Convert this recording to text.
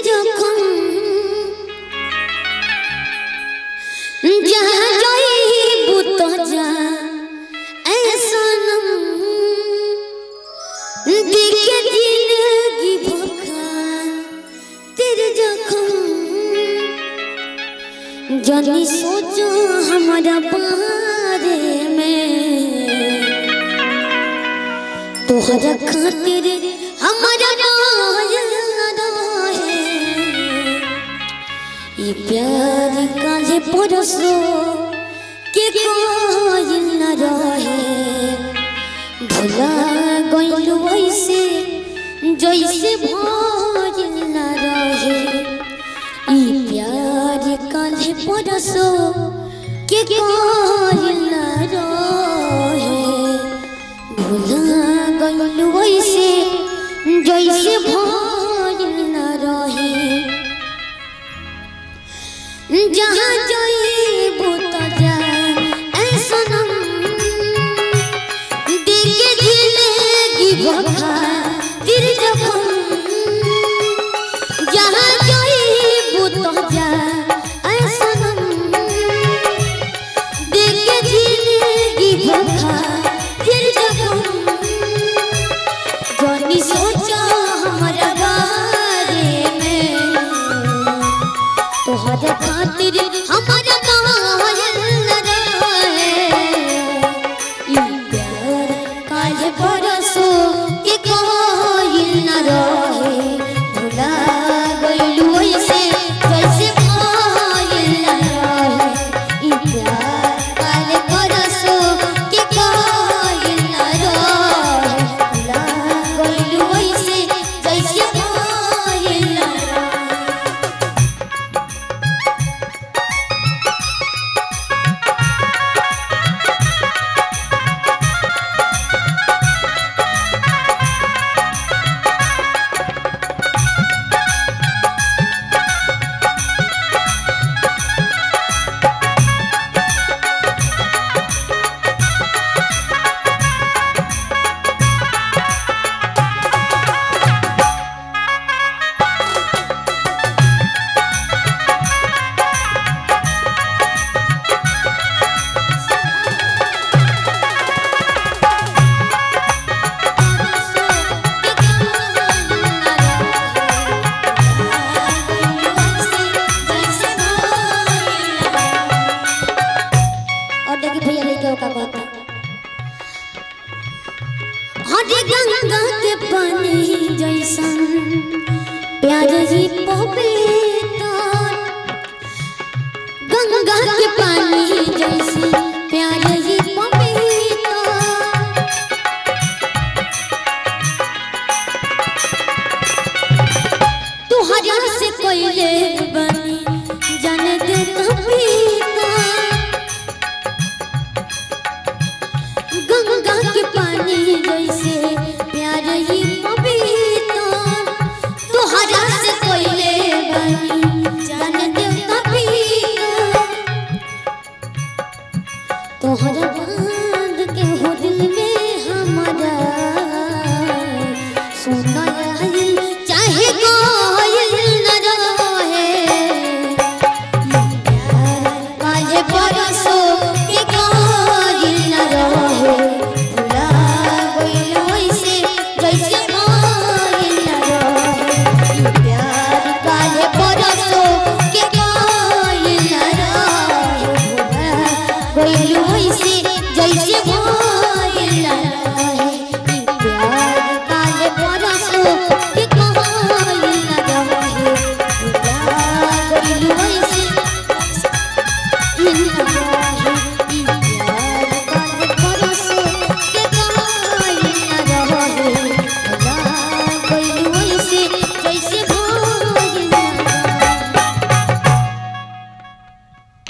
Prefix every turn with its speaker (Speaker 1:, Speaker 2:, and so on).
Speaker 1: जखम जहाँ जाइबू तो जा ऐ सनम देखे जिंदगी भोखा तेरे जखम जानी सोचो हमारा बारे में तोहरा खातिर हमारा ये प्यार काले परसो के कोई न रहे भुला गइल वैसे जैसे भइल न रहे ये प्यार काले परसो के कोई न रहे भुला गइल वैसे जैसे भइल न रहे जहाँ जाइबू तो जा ऐ सनम देखे जिंदगी भोखा तेरे जखम जहाँ जाइबू तो जा ऐ सनम देखे जिंदगी भोखा तेरे जखम जानी सोचा हमारा बारे में तोहरा खातिर हमारा कायल रहे ई प्यार काल परसो के कोई न रहे भुला गइल वैसे जैसे भइल न रहे ई प्यार काल परसो के कोई न रहे भुला गइल वैसे जैसे भइल न रहे हरे गंगा के पानी जैसन प्यार ही पवित्र गंगा के पानी जैसन प्यार ही पवित्र तुहरा से कोई ले बनी जाने दे कभी